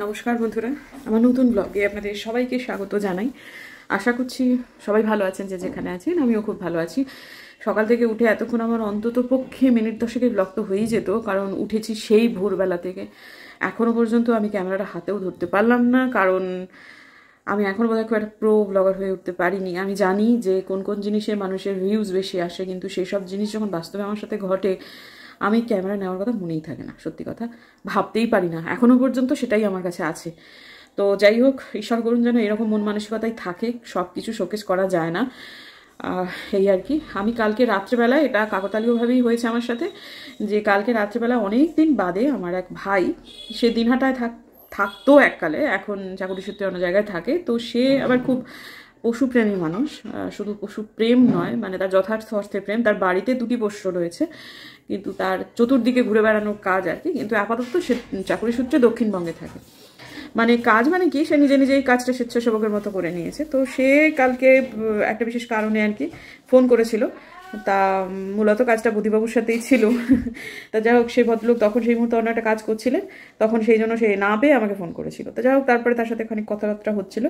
নমস্কার বন্ধুরা, আমার নতুন ব্লগে আপনাদের সবাইকে স্বাগত জানাই। আশা করছি সবাই ভালো আছেন, যে যেখানে আছেন। আমিও খুব ভালো আছি। সকাল থেকে উঠে এতক্ষণ আমার অন্তত পক্ষে মিনিট 10 ব্লগ তো হয়েই যেত, কারণ উঠেছি সেই ভোরবেলা থেকে। এখনও পর্যন্ত আমি ক্যামেরাটা হাতেও ধরতে পারলাম না, কারণ আমি এখন বোধহয় খুব একটা প্রো ব্লগার হয়ে উঠতে পারিনি। আমি জানি যে কোন কোন জিনিসে মানুষের ভিউজ বেশি আসে, কিন্তু সেই সব জিনিস যখন বাস্তবে আমার সাথে ঘটে, আমি ক্যামেরা নেওয়ার কথা মনেই থাকে না। সত্যি কথা, ভাবতেই পারি না এখনও পর্যন্ত, সেটাই আমার কাছে আছে। তো যাই হোক, ঈশ্বর করুন যেন এরকম মন মানসিকতাই থাকে। সব কিছু শোকেস করা যায় না, এই আর কি। আমি কালকে রাত্রেবেলায়, এটা কাকতালীয়ভাবেই হয়েছে আমার সাথে, যে কালকে রাত্রেবেলা অনেক দিন বাদে আমার এক ভাই, সে দিনহাটায় থাকতো এককালে, এখন চাকুরি সূত্রে অন্য জায়গায় থাকে। তো সে আবার খুব পশুপ্রেমী মানুষ। শুধু পশুপ্রেম নয়, মানে তার যথার্থ অর্থে প্রেম। তার বাড়িতে 2টি পোষ্য রয়েছে, কিন্তু তার চতুর্দিকে ঘুরে বেড়ানোর কাজ আর কি। কিন্তু আপাতত সে চাকুরি সূত্রে দক্ষিণবঙ্গে থাকে। মানে কাজ মানে কি, সে নিজে নিজেই কাজটা স্বেচ্ছাসেবকের মতো করে নিয়েছে। তো সে কালকে একটা বিশেষ কারণে আর কি ফোন করেছিল। তা মূলত কাজটা বুধিবাবুর সাথেই ছিল। তা যাই হোক, সেই ভদ্রলোক তখন সেই মুহূর্তে অন্য একটা কাজ করছিলেন, তখন সেই জন্য সে না পেয়ে আমাকে ফোন করেছিল। তো যাই হোক, তারপরে তার সাথে খানিক কথাবার্তা হচ্ছিল।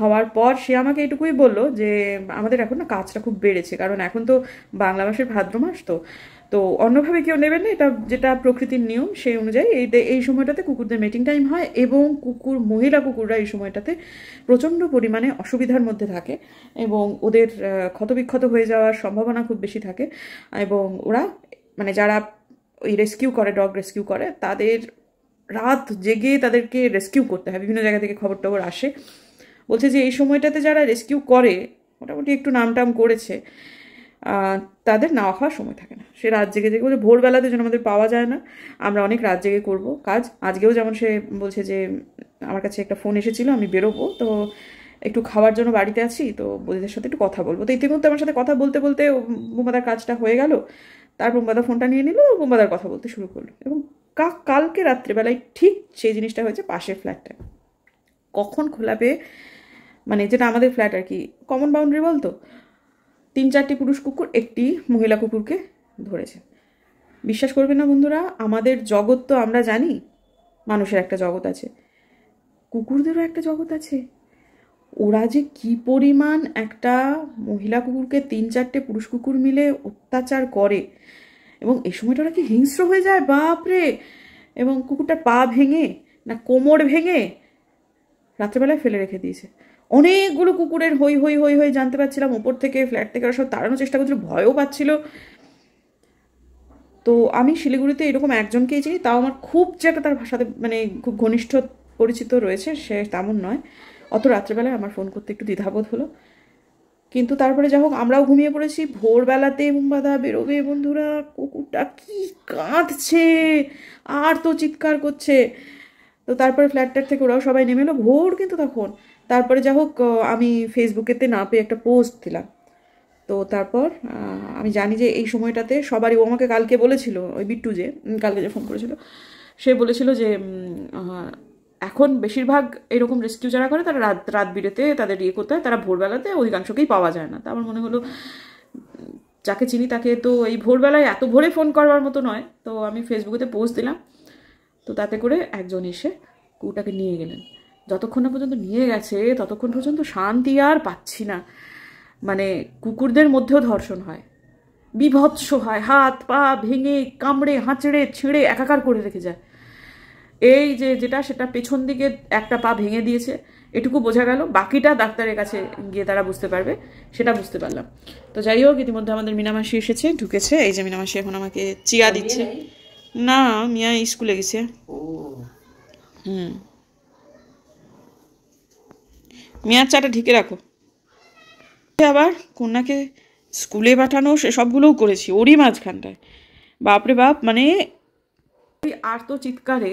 হওয়ার পর সে আমাকে এটুকুই বললো যে আমাদের এখন না কাজটা খুব বেড়েছে, কারণ এখন তো বাংলা মাসের ভাদ্র মাস। তো অন্যভাবে কেউ নেবেন না, এটা যেটা প্রকৃতির নিয়ম সেই অনুযায়ী এই সময়টাতে কুকুরদের মিটিং টাইম হয়, এবং মহিলা কুকুররা এই সময়টাতে প্রচণ্ড পরিমাণে অসুবিধার মধ্যে থাকে, এবং ওদের ক্ষতবিক্ষত হয়ে যাওয়ার সম্ভাবনা খুব বেশি থাকে। এবং ওরা, মানে যারা ওই রেস্কিউ করে, ডগ রেস্কিউ করে, তাদের রাত জেগে তাদেরকে রেস্কিউ করতে হয়। বিভিন্ন জায়গা থেকে খবর টবর আসে, বলছে যে এই সময়টাতে যারা রেস্কিউ করে, মোটামুটি একটু নাম টাম করেছে, তাদের নাওয়া খাওয়ার সময় থাকে না। সে রাত জেগে জেগে বলছে, ভোরবেলাতে যেন আমাদের পাওয়া যায় না, আমরা অনেক রাত জেগে করবো কাজ। আজকেও যেমন সে বলছে যে আমার কাছে একটা ফোন এসেছিল, আমি বেরোবো, তো একটু খাওয়ার জন্য বাড়িতে আছি, তো বৌদিদের সাথে একটু কথা বলবো। তো ইতিমধ্যে আমার সাথে কথা বলতে বলতে বোম্বাদার কাজটা হয়ে গেল। তার বোম্বাদা ফোনটা নিয়ে নিল, বোম্বাদার কথা বলতে শুরু করলো। এবং কালকে রাত্রেবেলায় ঠিক সেই জিনিসটা হয়েছে পাশের ফ্ল্যাটটায়। কখন খোলাবে, মানে যেটা আমাদের ফ্ল্যাট আর কি, কমন বাউন্ডারি বলতো, 3-4টি পুরুষ কুকুর একটি মহিলা কুকুরকে ধরেছে। বিশ্বাস করবে না বন্ধুরা, আমাদের জগৎ তো আমরা জানি, মানুষের একটা জগৎ আছে, কুকুরদেরও একটা জগৎ আছে। ওরা যে কি পরিমাণ একটা মহিলা কুকুরকে 3-4টে পুরুষ কুকুর মিলে অত্যাচার করে, এবং এই সময়টা ওরা কি হিংস্র হয়ে যায়, বাপরে। এবং কুকুরটার পা ভেঙে না কোমর ভেঙে রাত্রেবেলায় ফেলে রেখে দিয়েছে। অনেকগুলো কুকুরের হই হই হই হই জানতে পারছিলাম ওপর থেকে, ফ্ল্যাট থেকে ওরা সব তাড়ানোর চেষ্টা করছিল, ভয়ও পাচ্ছিল। তো আমি শিলিগুড়িতে এরকম একজনকেই চিনি, তাও আমার খুব যে একটা তার সাথে মানে খুব ঘনিষ্ঠ পরিচিত রয়েছে সে তেমন নয়। অত রাত্রেবেলায় আমার ফোন করতে একটু দ্বিধাবোধ হলো, কিন্তু তারপরে যা হোক আমরাও ঘুমিয়ে পড়েছি। ভোরবেলাতে মুম্বাদা বেরোবে বন্ধুরা, কুকুরটা কি কাঁদছে আর তো চিৎকার করছে। তো তারপরে ফ্ল্যাটটার থেকে ওরাও সবাই নেমে এলো, ভোর কিন্তু তখন। তারপরে যা হোক, আমি ফেসবুকেতে না পেয়ে একটা পোস্ট দিলাম। তো তারপর আমি জানি যে এই সময়টাতে সবারই, ও আমাকে কালকে বলেছিল, ওই বিট্টু যে কালকে যে ফোন করেছিল, সে বলেছিল যে এখন বেশিরভাগ এরকম রেস্কিউ যারা করে তারা রাত রাত বিরেতে তাদের ইয়ে করতে হয়, তারা ভোরবেলাতে অধিকাংশকেই পাওয়া যায় না। তা আমার মনে হলো, যাকে চিনি তাকে তো এই ভোরবেলায় এত ভোরে ফোন করবার মতো নয়। তো আমি ফেসবুকেতে পোস্ট দিলাম, তো তাতে করে একজন এসে কুকুরটাকে নিয়ে গেলেন। যতক্ষণ না পর্যন্ত নিয়ে গেছে ততক্ষণ পর্যন্ত শান্তি আর পাচ্ছি না। মানে কুকুরদের মধ্যেও ধর্ষণ হয়, বিভৎস হয়, হাত পা ভেঙে কামড়ে হাঁচড়ে ছিঁড়ে একাকার করে রেখে যায়। এই যে যেটা সেটা পেছন দিকে একটা পা ভেঙে দিয়েছে, এটুকু বোঝা গেল। বাকিটা ডাক্তারের কাছে গিয়ে তারা বুঝতে পারবে, সেটা বুঝতে পারলাম। তো যাই হোক, ইতিমধ্যে আমাদের মিনামাসি এসেছে, ঢুকেছে। এই যে মিনামাসি এখন আমাকে চিয়া দিচ্ছে। না, মিয়া স্কুলে গেছে। মিয়ার চাটা ঢেকে রাখো। আবার কন্যাকে স্কুলে পাঠানো, সেসবগুলোও করেছি ওরই মাঝখানটায়। বাপরে বাপ, মানে ওই আর তো চিৎকারে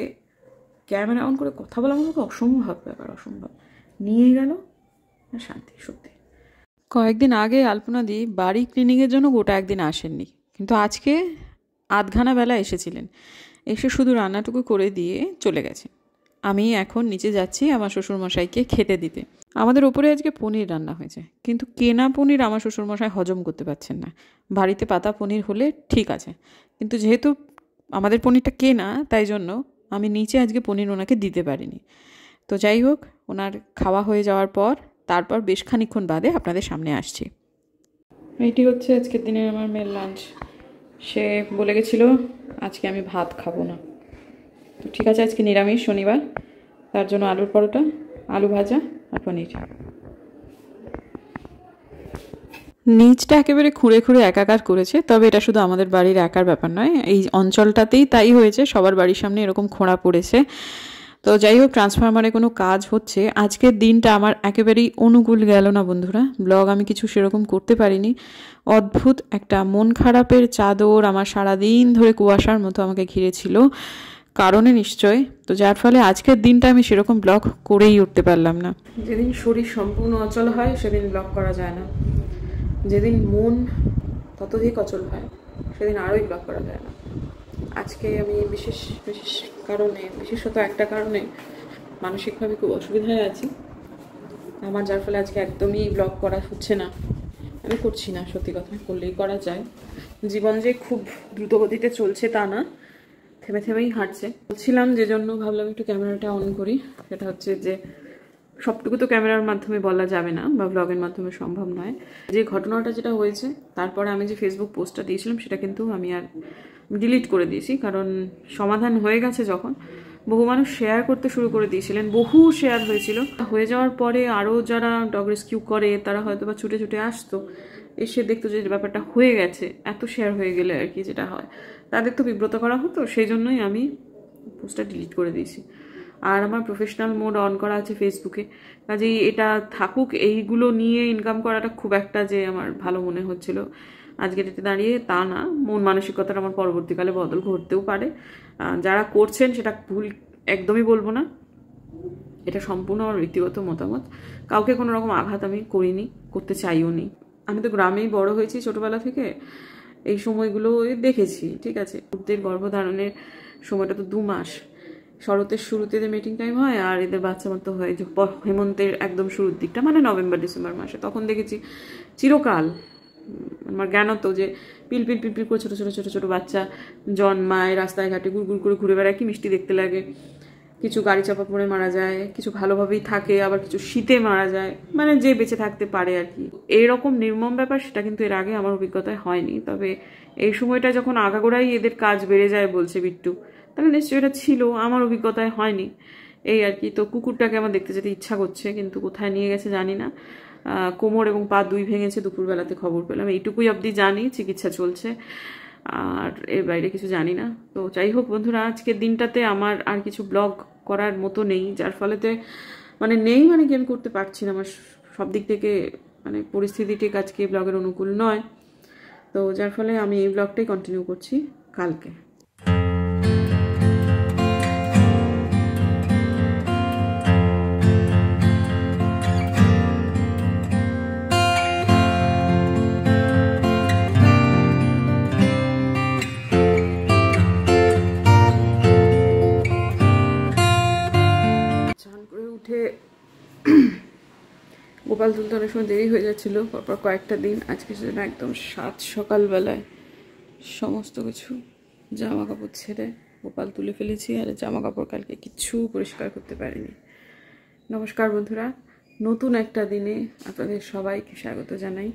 ক্যামেরা অন করে কথা বলা আমাকে অসম্ভব ব্যাপার, অসম্ভব। নিয়ে গেল শান্তি। সত্যি কয়েকদিন আগে আলপনাদি বাড়ি ক্লিনিংয়ের জন্য গোটা একদিন আসেননি, কিন্তু আজকে আধখানা বেলা এসেছিলেন। এসে শুধু রান্নাটুকু করে দিয়ে চলে গেছে। আমি এখন নিচে যাচ্ছি আমার শ্বশুরমশাইকে খেতে দিতে। আমাদের ওপরে আজকে পনির রান্না হয়েছে, কিন্তু কেনা পনির আমার শ্বশুরমশাই হজম করতে পারছেন না। বাড়িতে পাতা পনির হলে ঠিক আছে, কিন্তু যেহেতু আমাদের পনিরটা কেনা, তাই জন্য আমি নিচে আজকে পনির ওনাকে দিতে পারিনি। তো যাই হোক, ওনার খাওয়া হয়ে যাওয়ার পর তারপর বেশ খানিকক্ষণ বাদে আপনাদের সামনে আসছি। এইটি হচ্ছে আজকের দিনের আমার মেয়ের লাঞ্চ। সে বলে গেছিলো আজকে আমি ভাত খাবো না, তো ঠিক আছে, আজকে নিরামিষ শনিবার, তার জন্য আলুর পরোটা, আলু ভাজা আর পনির। নিচটা একেবারে খুঁড়ে খুঁড়ে একাকার করেছে, তবে এটা শুধু আমাদের বাড়ির একার ব্যাপার নয়, এই অঞ্চলটাতেই তাই হয়েছে, সবার বাড়ির সামনে এরকম খোঁড়া পড়েছে। তো যাই হোক, ট্রান্সফরমারে কোনো কাজ হচ্ছে। আজকের দিনটা আমার একেবারেই অনুকূল গেল না বন্ধুরা, ব্লগ আমি কিছু সেরকম করতে পারিনি। অদ্ভুত একটা মন খারাপের চাদর আমার সারাদিন ধরে কুয়াশার মতো আমাকে ঘিরেছিল, কারণে নিশ্চয়। তো যার ফলে আজকের দিনটা আমি সেরকম ব্লগ করেই উঠতে পারলাম না। যেদিন শরীর সম্পূর্ণ অচল হয় সেদিন ব্লগ করা যায় না, যেদিন মন ততোধিক অচল হয় সেদিন আরোই ব্লগ করা যায় না। আজকে আমি বিশেষ কারণে, বিশেষত একটা কারণে মানসিকভাবে খুব অসুবিধায় আছি আমার, যার ফলে আজকে একদমই ব্লগ করা হচ্ছে না। আমি করছি না, সত্যি কথা, করলেই করা যায়। জীবন যে খুব দ্রুতগতিতে চলছে তা না, থেমে থেমেই হাঁটছে। বলছিলাম যে জন্য ভাবলাম একটু ক্যামেরাটা অন করি, সেটা হচ্ছে যে সবটুকু তো ক্যামেরার মাধ্যমে বলা যাবে না বা ব্লগের মাধ্যমে সম্ভব নয়। যে ঘটনাটা যেটা হয়েছে, তারপরে আমি যে ফেসবুক পোস্টটা দিয়েছিলাম সেটা কিন্তু আমি আর ডিলিট করে দিয়েছি, কারণ সমাধান হয়ে গেছে যখন, বহু মানুষ শেয়ার করতে শুরু করে দিয়েছিলেন, বহু শেয়ার হয়েছিল। হয়ে যাওয়ার পরে আরও যারা ডগ রেস্কিউ করে তারা হয়তো বা ছুটে ছুটে আসতো, এসে দেখতো যে ব্যাপারটা হয়ে গেছে, এত শেয়ার হয়ে গেলে আর কি যেটা হয়, তাদের তো বিব্রত করা হতো। সেই জন্যই আমি পোস্টটা ডিলিট করে দিয়েছি। আর আমার প্রফেশনাল মোড অন করা আছে ফেসবুকে, কাজেই এটা থাকুক। এইগুলো নিয়ে ইনকাম করাটা খুব একটা যে আমার ভালো মনে হচ্ছিল আজকে ডেটে দাঁড়িয়ে তা না। মন মানসিকতার আমার পরবর্তীকালে বদল ঘটতেও পারে। যারা করছেন সেটা ভুল একদমই বলবো না, এটা সম্পূর্ণ আমার ব্যক্তিগত মতামত। কাউকে কোনো রকম আঘাত আমি করিনি, করতে চাইও নি। আমি তো গ্রামেই বড় হয়েছি ছোটবেলা থেকে, এই সময়গুলো দেখেছি, ঠিক আছে। ওদের গর্ভধারণের সময়টা তো 2 মাস, শরতের শুরুতে যে মিটিং টাইম হয় আর এদের বাচ্চা মতো হয় যে হেমন্তের একদম শুরুর দিকটা, মানে নভেম্বর ডিসেম্বর মাসে, তখন দেখেছি চিরকাল আমার জ্ঞান হতো যে পিল পিল পিল পিল করে ছোটো ছোটো ছোটো ছোটো বাচ্চা জন্মায়, রাস্তায় ঘাটে গুড় গুড় করে ঘুরে বেড়ায়, কি মিষ্টি দেখতে লাগে। কিছু গাড়ি চাপা পড়ে মারা যায়, কিছু ভালোভাবেই থাকে, আবার কিছু শীতে মারা যায়, মানে যে বেঁচে থাকতে পারে আর কি। এইরকম নির্মম ব্যাপার সেটা কিন্তু এর আগে আমার অভিজ্ঞতায় হয়নি। তবে এই সময়টা যখন আগাগোড়াই এদের কাজ বেড়ে যায় বলছে বিট্টু, তাহলে নিশ্চয়ই এটা ছিল, আমার অভিজ্ঞতায় হয়নি এই আর কি। তো কুকুরটাকে আমার দেখতে যেতে ইচ্ছা করছে, কিন্তু কোথায় নিয়ে গেছে জানি না। কোমর এবং পা 2 ভেঙেছে, দুপুরবেলাতে খবর পেলাম, এইটুকুই অবধি জানি, চিকিৎসা চলছে, আর এর বাইরে কিছু জানি না। তো যাই হোক বন্ধুরা, আজকের দিনটাতে আমার আর কিছু ব্লগ করার মতো নেই, যার ফলেতে মানে নেই, মানে কি আমি করতে পারছি না, আমার সব দিক থেকে মানে পরিস্থিতি ঠিক আজকে ব্লগের অনুকূল নয়। তো যার ফলে আমি এই ব্লগটাই কন্টিনিউ করছি কালকে। গোপাল তুলতে অনেক সময় দেরি হয়ে যাচ্ছিলো, পরপর কয়েকটা দিন। আজকে সেজন্য একদম সকালবেলায় সমস্ত কিছু জামা কাপড় ছেড়ে গোপাল তুলে ফেলেছি, আর জামা কাপড় কালকে কিচ্ছু পরিষ্কার করতে পারিনি। নমস্কার বন্ধুরা, নতুন একটা দিনে আপনাদের সবাইকে স্বাগত জানাই।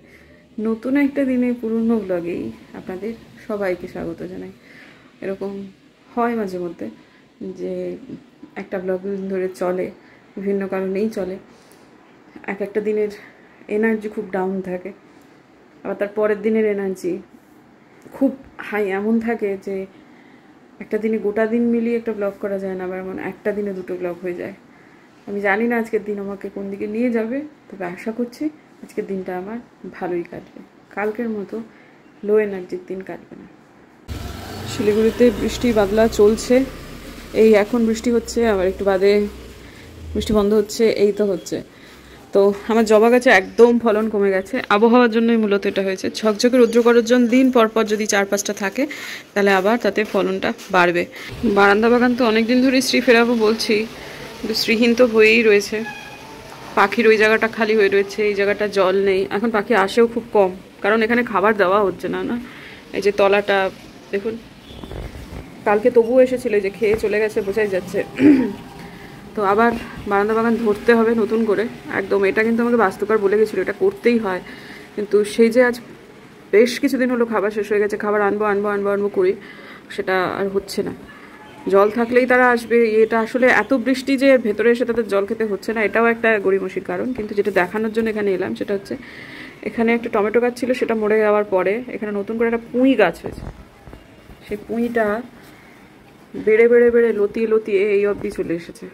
নতুন একটা দিনে পুরনো ব্লগেই আপনাদের সবাইকে স্বাগত জানাই। এরকম হয় মাঝে মধ্যে যে একটা ব্লগ ধরে চলে, বিভিন্ন কারণেই চলে, একটা দিনের এনার্জি খুব ডাউন থাকে, আবার তার পরের দিনের এনার্জি খুব হাই এমন থাকে যে একটা দিনে গোটা দিন মিলিয়ে একটা ব্লগ করা যায় না, আবার এমন একটা দিনে 2টো ব্লগ হয়ে যায়। আমি জানি না আজকের দিন আমাকে কোন দিকে নিয়ে যাবে, তবে আশা করছি আজকের দিনটা আমার ভালোই কাটবে, কালকের মতো লো এনার্জির দিন কাটবে না। শিলিগুড়িতে বৃষ্টি বাদলা চলছে, এই এখন বৃষ্টি হচ্ছে, আবার একটু বাদে বৃষ্টি বন্ধ হচ্ছে, এই তো হচ্ছে। তো আমার জবা গাছে একদম ফলন কমে গেছে, আবহাওয়ার জন্যই মূলত এটা হয়েছে। ঝকঝকে রৌদ্রকরজন দিন পরপর যদি 4-5টা থাকে তাহলে আবার তাতে ফলনটা বাড়বে। বারান্দা বাগান তো অনেকদিন ধরেই শ্রী ফেরাবো বলছি, কিন্তু শ্রীহীন তো হয়েই রয়েছে। পাখির ওই জায়গাটা খালি হয়ে রয়েছে, এই জায়গাটা জল নেই, এখন পাখি আসেও খুব কম, কারণ এখানে খাবার দেওয়া হচ্ছে না। না, এই যে তলাটা দেখুন, কালকে তবুও এসেছিল, যে খেয়ে চলে গেছে বোঝাই যাচ্ছে। তো আবার বারান্দা বাগান ধরতে হবে নতুন করে একদম। এটা কিন্তু আমাকে বাস্তুকার বলে গেছিলো এটা করতেই হয়, কিন্তু সেই যে আজ বেশ কিছুদিন হলো খাবার শেষ হয়ে গেছে, খাবার আনবো আনবো আনবো আনবো করি, সেটা আর হচ্ছে না। জল থাকলেই তারা আসবে, এটা আসলে এত বৃষ্টি যে ভেতরে এসে তাদের জল খেতে হচ্ছে না, এটাও একটা গড়িমসির কারণ। কিন্তু যেটা দেখানোর জন্য এখানে এলাম সেটা হচ্ছে, এখানে একটা টমেটো গাছ ছিল, সেটা মরে যাওয়ার পরে এখানে নতুন করে একটা পুঁই গাছ হয়েছে। সেই পুঁইটা বেড়ে বেড়ে বেড়ে লতিয়ে লতিয়ে এই অবধি চলে এসেছে।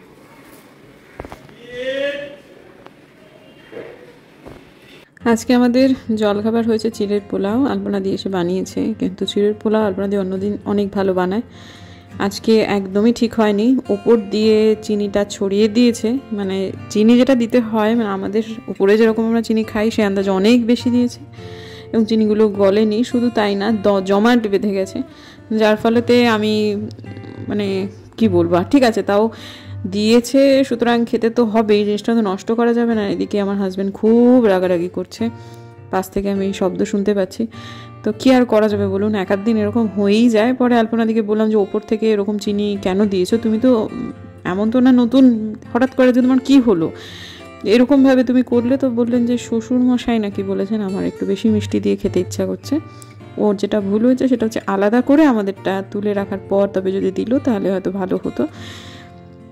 আজকে আমাদের জলখাবার হয়েছে চিড়ের পোলাও, আলপনা দিয়ে এসে বানিয়েছে। কিন্তু চিড়ের পোলাও আলপনা দিয়ে অন্যদিন অনেক ভালো বানায়, আজকে একদমই ঠিক হয়নি। ওপর দিয়ে চিনিটা ছড়িয়ে দিয়েছে, মানে চিনি যেটা দিতে হয়, মানে আমাদের উপরে যেরকম আমরা চিনি খাই সে আন্দাজে অনেক বেশি দিয়েছে, এবং চিনিগুলো গলেনি। শুধু তাই না, জমাট বেঁধে গেছে, যার ফলেতে আমি মানে কি বলবো, ঠিক আছে তাও দিয়েছে, সুতরাং খেতে তো হবেই, জিনিসটা তো নষ্ট করা যাবে না। এদিকে আমার হাজব্যান্ড খুব রাগারাগি করছে, পাশ থেকে আমি শব্দ শুনতে পাচ্ছি। তো কি আর করা যাবে বলুন, এক আধ দিন এরকম হয়েই যায়। পরে আলপনাদিকে বললাম যে ওপর থেকে এরকম চিনি কেন দিয়েছো, তুমি তো এমন তো না নতুন, হঠাৎ করে যে তোমার কী হলো, এরকমভাবে তুমি করলে। তো বললেন যে শ্বশুর মশাই নাকি বলেছেন আমার একটু বেশি মিষ্টি দিয়ে খেতে ইচ্ছা করছে। ওর যেটা ভুল হয়েছে সেটা হচ্ছে আলাদা করে আমাদেরটা তুলে রাখার পর তবে যদি দিল তাহলে হয়তো ভালো হতো।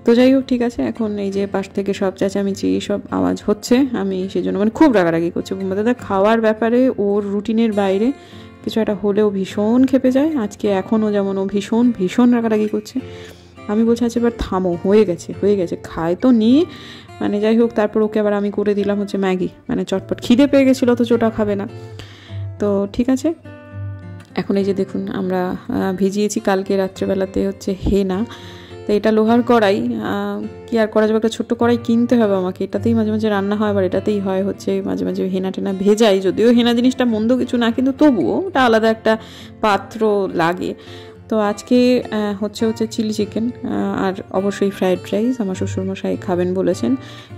তো যাই হোক, ঠিক আছে। এখন এই যে পাশ থেকে সব চেঁচামেচি সব আওয়াজ হচ্ছে, আমি সেই জন্য মানে খুব রাগারাগি করছে। বোম্বা দাদা খাওয়ার ব্যাপারে ওর রুটিনের বাইরে কিছু একটা হলেও ভীষণ খেপে যায়। আজকে এখনও যেমন ও ভীষণ ভীষণ রাগারাগি করছে। আমি বলছি আচ্ছা এবার থামো, হয়ে গেছে খায় তো নিয়ে, মানে যাই হোক। তারপর ওকে আবার আমি করে দিলাম হচ্ছে ম্যাগি, মানে চটপট খিদে পেয়ে গেছিলো, অথচ ওটা খাবে না। তো ঠিক আছে, এখন এই যে দেখুন আমরা ভিজিয়েছি কালকে রাত্রেবেলাতে হচ্ছে হেনা। তো এটা লোহার কড়াই, কি আর করা যাবে, একটা ছোট্ট কড়াই কিনতে হবে আমাকে। এটাতেই মাঝে মাঝে রান্না হয়, আবার এটাতেই হয় হচ্ছে মাঝে মাঝে হেনা টেনা ভেজাই। যদিও হেনা জিনিসটা মন্দ কিছু না, কিন্তু তবুও ওটা আলাদা একটা পাত্র লাগে। তো আজকে হচ্ছে চিলি চিকেন, আর অবশ্যই ফ্রাইড রাইস। আমার শ্বশুরমশাই খাবেন বলেছেন,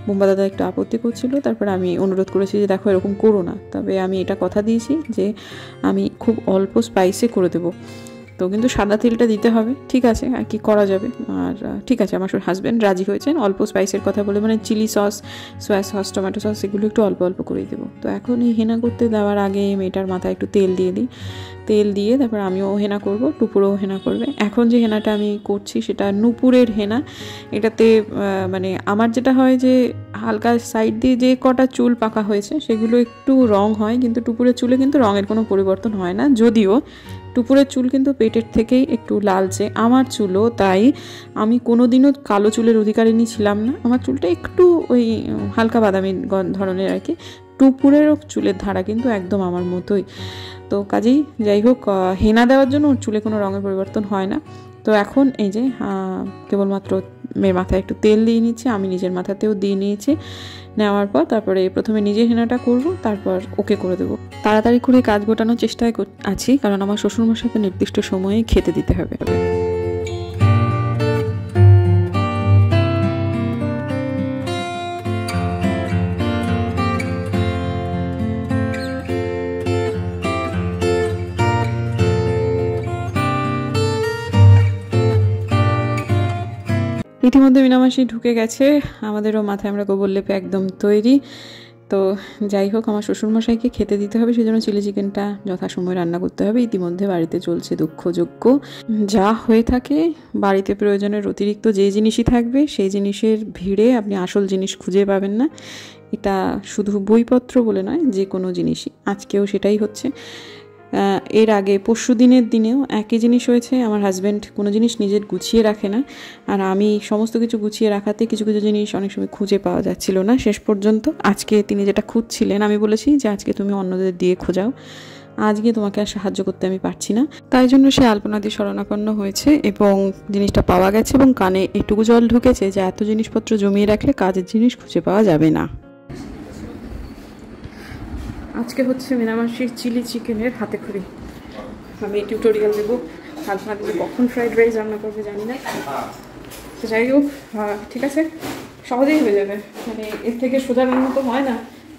বোম্বা দাদা একটু আপত্তি করছিল। তারপরে আমি অনুরোধ করেছি যে দেখো এরকম করো না, তবে আমি এটা কথা দিয়েছি যে আমি খুব অল্প স্পাইসে করে দেবো। তো কিন্তু সাদা তেলটা দিতে হবে, ঠিক আছে, আর কি করা যাবে। আর ঠিক আছে, আমার হাজব্যান্ড রাজি হয়েছেন অল্প স্পাইসের কথা বলে, মানে chilli sauce, soy sauce, tomato sauce এগুলো একটু অল্প অল্প করেই দেবো। তো এখন এই হেনা করতে দেওয়ার আগে মেয়েটার মাথায় একটু তেল দিয়ে দিই, তেল দিয়ে তারপর আমিও হেনা করব, টুপুরও হেনা করবে। এখন যে হেনাটা আমি করছি সেটা নূপুরের হেনা। এটাতে মানে আমার যেটা হয় যে হালকা সাইড দিয়ে যে কটা চুল পাকা হয়েছে সেগুলো একটু রং হয়, কিন্তু টুপুরের চুলে কিন্তু রঙের কোনো পরিবর্তন হয় না। যদিও টুপুরের চুল কিন্তু পেটের থেকেই একটু লালচে, আমার চুলও তাই। আমি কোনোদিনও কালো চুলের অধিকারিণী ছিলাম না, আমার চুলটা একটু ওই হালকা বাদামি ধরনের আর কি। টুপুরেরও চুলের ধারা কিন্তু একদম আমার মতোই। তো কাজেই যাই হোক, হেনা দেওয়ার জন্য ওর চুলে কোনো রঙের পরিবর্তন হয় না। তো এখন এই যে কেবলমাত্র মেয়ের মাথায় একটু তেল দিয়ে নিচ্ছি, আমি নিজের মাথাতেও দিয়ে নিয়েছি। নেওয়ার পর তারপরে প্রথমে নিজে হেনাটা করব, তারপর ওকে করে দেবো। তাড়াতাড়ি করে কাজ গোটানোর চেষ্টায় আছি, কারণ আমার শ্বশুরমশাইকে নির্দিষ্ট সময়ে খেতে দিতে হবে। ইতিমধ্যে মিনামাসি ঢুকে গেছে, আমাদেরও মাথায় আমরা গোবর লেপে একদম তৈরি। তো যাই হোক, আমার শ্বশুরমশাইকে খেতে দিতে হবে, সেই জন্য চিলি চিকেনটা যথাসময়ে রান্না করতে হবে। ইতিমধ্যে বাড়িতে চলছে দুঃখযোগ্য, যা হয়ে থাকে বাড়িতে প্রয়োজনের অতিরিক্ত যে জিনিসই থাকবে সেই জিনিসের ভিড়ে আপনি আসল জিনিস খুঁজে পাবেন না। এটা শুধু বইপত্র বলে নয়, যে কোনো জিনিসই। আজকেও সেটাই হচ্ছে। এর আগে পরশু দিনেও একই জিনিস হয়েছে। আমার হাজব্যান্ড কোনো জিনিস নিজের গুছিয়ে রাখে না, আর আমি সমস্ত কিছু গুছিয়ে রাখাতে কিছু কিছু জিনিস অনেক সময় খুঁজে পাওয়া যাচ্ছিল না শেষ পর্যন্ত। আজকে তিনি যেটা খুঁজছিলেন, আমি বলেছি যে আজকে তুমি অন্যদের দিয়ে খোঁজাও, আজকে তোমাকে আর সাহায্য করতে আমি পারছি না। তাই জন্য সে আলপনা দিয়ে শরণাপন্ন হয়েছে এবং জিনিসটা পাওয়া গেছে, এবং কানে এটুকু জল ঢুকেছে যে এত জিনিসপত্র জমিয়ে রাখলে কাজের জিনিস খুঁজে পাওয়া যাবে না। আজকে হচ্ছে মিনামাসির চিলি চিকেনের হাতে খড়ি। আমি টিউটোরিয়াল দেবো, আলপনা দিয়ে কখন ফ্রাইড রাইস রান্না করবে জানি না। তো যাই হোক, ঠিক আছে, সহজেই হয়ে যাবে। মানে এর থেকে সোজা রান্না তো হয় না,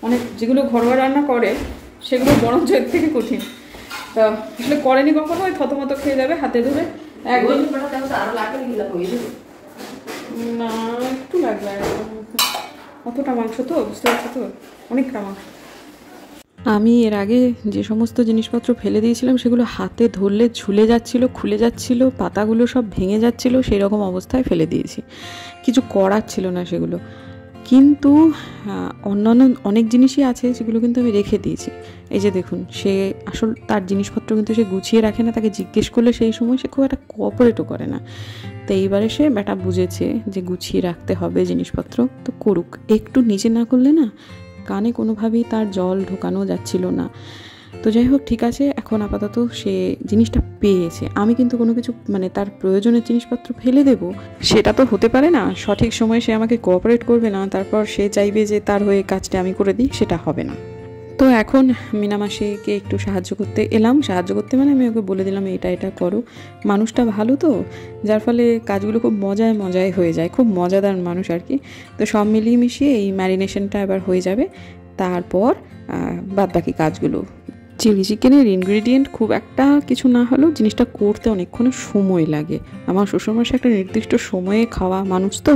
অনেক যেগুলো ঘরোয়া রান্না করে সেগুলো বরঞ্চ এর থেকে কঠিন। তা আসলে করেনি কখনো, ওই থতমতো খেয়ে যাবে, হাতে ধরে না একটু লাগবে, অতটা মাংস তো বুঝতে পারছো তো, অনেকটা মাংস। আমি এর আগে যে সমস্ত জিনিসপত্র ফেলে দিয়েছিলাম সেগুলো হাতে ধরলে ঝুলে যাচ্ছিল, খুলে যাচ্ছিল, পাতাগুলো সব ভেঙে যাচ্ছিল, সেই রকম অবস্থায় ফেলে দিয়েছি। কিছু করার ছিল না সেগুলো। কিন্তু অন্যান্য অনেক জিনিসই আছে যেগুলো কিন্তু আমি রেখে দিয়েছি। এই যে দেখুন, সে আসল তার জিনিসপত্র কিন্তু সে গুছিয়ে রাখে না, তাকে জিজ্ঞেস করলে সেই সময় সে খুব একটা কোঅপারেটও করে না। তো এইবারে সে ব্যাটা বুঝেছে যে গুছিয়ে রাখতে হবে জিনিসপত্র, তো করুক। একটু নিজে না করলে না, কানে কোনোভাবেই তার জল ঢোকানো যাচ্ছিল না। তো যাই হোক, ঠিক আছে, এখন আপাতত সে জিনিসটা পেয়েছে। আমি কিন্তু কোনো কিছু মানে তার প্রয়োজনের জিনিসপত্র ফেলে দেব সেটা তো হতে পারে না। সঠিক সময়ে সে আমাকে কোঅপারেট করবে না, তারপর সে চাইবে যে তার হয়ে কাজটা আমি করে দিই, সেটা হবে না। তো এখন মিনামাসিকে একটু সাহায্য করতে এলাম। সাহায্য করতে মানে আমি ওকে বলে দিলাম এটা এটা করো। মানুষটা ভালো তো, যার ফলে কাজগুলো খুব মজায় মজায় হয়ে যায়, খুব মজাদার মানুষ আর কি। তো সব মিলিয়ে মিশিয়ে এই ম্যারিনেশনটা এবার হয়ে যাবে, তারপর বাদ বাকি কাজগুলো। চিলি চিকেনের ইনগ্রিডিয়েন্ট খুব একটা কিছু না হলেও জিনিসটা করতে অনেকক্ষণ সময় লাগে। আমার শ্বশুরমশাই একটা নির্দিষ্ট সময়ে খাওয়া মানুষ তো,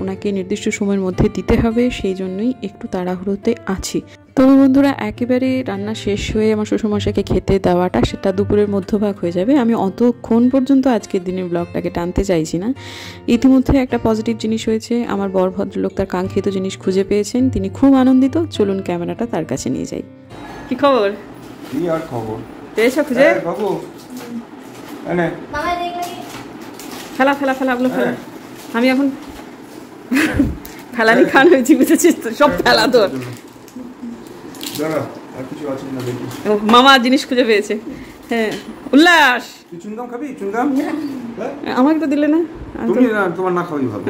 ওনাকে নির্দিষ্ট সময়ের মধ্যে দিতে হবে, সেই জন্যই একটু তাড়াহুড়োতে আছি। তো বন্ধুরা, একেবারে রান্না শেষ হয়ে আমার শ্বশুরমশাইকে খেতে দেওয়াটা সেটা দুপুরের মধ্যভাগ হয়ে যাবে। আমি অতক্ষণ পর্যন্ত আজকের দিনের ব্লগটাকে টানতে চাইছি না। ইতিমধ্যে একটা পজিটিভ জিনিস হয়েছে, আমার বর ভদ্রলোক তার কাঙ্ক্ষিত জিনিস খুঁজে পেয়েছেন, তিনি খুব আনন্দিত। চলুন ক্যামেরাটা তার কাছে নিয়ে যাই। কি খবর? কি আর খবর, পেয়েছো খুঁজে? বাবু এনে ফেলা ফেলা ফেলা, ওগুলো ফেলা। আমি এখন ফেলানি খান হয়েছি, বুঝেছিস তো, সব ফেলা তোর। মামা জিনিস খুঁজে পেয়েছে। হ্যাঁ, উল্লাস। তুই চুনগাম খাবি? চুনগাম আমাকে তো দিলে না। তুমি না, তোমার না খাওয়াই ভালো।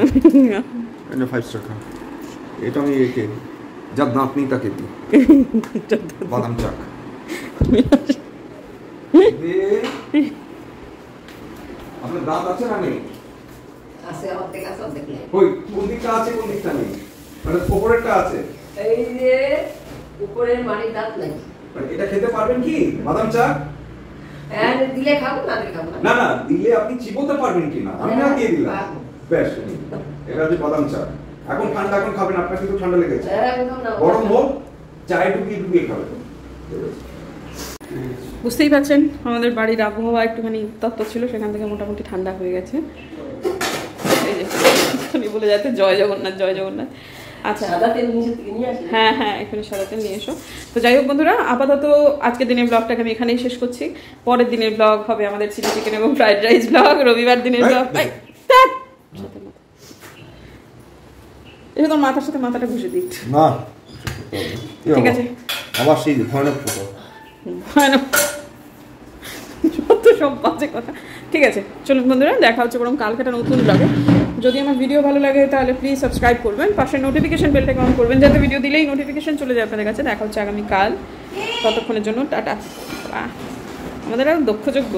এটা 5 স্টার খা। এটা আমি একে যার দাঁত নেই তাকে দিই বাদাম চাক। আপনার দাঁত আছে না নেই? আছে, অর্ধেক আছে, অর্ধেক নেই। ওই কোন দিকটা আছে কোন দিকটা নেই? মানে উপরেরটা আছে, এই যে উপরের মাড়ির দাঁত নাই। এটা খেতে পারবেন কি বাদাম চাক? হ্যাঁ, দিলে খাবো, না দিলে খাবো না। না না, দিলে আপনি চিবোতে পারবেন কি না? আমি না দিয়ে দিলাম। বেশ, এটা হচ্ছে বাদাম চাক। এখন ঠান্ডা, এখন খাবেন? আপনার কিন্তু ঠান্ডা লেগেছে। গরম হোক, চায়ে ডুবিয়ে ডুবিয়ে খাবেন। বুঝতেই পারছেন আমাদের বাড়ির আবহাওয়া একটুখানি তত্ত্ব ছিল, সেখান থেকে মোটামুটি ঠান্ডা হয়ে গেছে। এই যে বলে যাতে জয় জগন্নাথ, জয় জগন্নাথ। আচ্ছা, হ্যাঁ হ্যাঁ, এখানে সাদা তেল নিয়ে এসো। তো যাই হোক বন্ধুরা, আপাতত আজকের দিনের ব্লগটাকে আমি এখানেই শেষ করছি। পরের দিনের ব্লগ হবে আমাদের চিলি চিকেন এবং ফ্রাইড রাইস ব্লগ। রবিবার দিনের ব্লগ। এটা তোর মাথার সাথে মাথাটা ঘুষে দিই না, ঠিক আছে? আবার সেই ভয়ানক ফটো, ভয়ানক যত সব বাজে কথা। ঠিক আছে, চলুন বন্ধুরা, দেখা হচ্ছে বরং কালকে একটা নতুন ব্লগে। যদি আমার ভিডিও ভালো লাগে তাহলে প্লিজ সাবস্ক্রাইব করবেন, পাশে নোটিফিকেশন বেলটাকে অন করবেন যাতে ভিডিও দিলেই নোটিফিকেশন চলে যায় আপনাদের কাছে। দেখা হচ্ছে আগামীকাল, ততক্ষণের জন্য টাটা। আমাদের আর দক্ষযোগ্য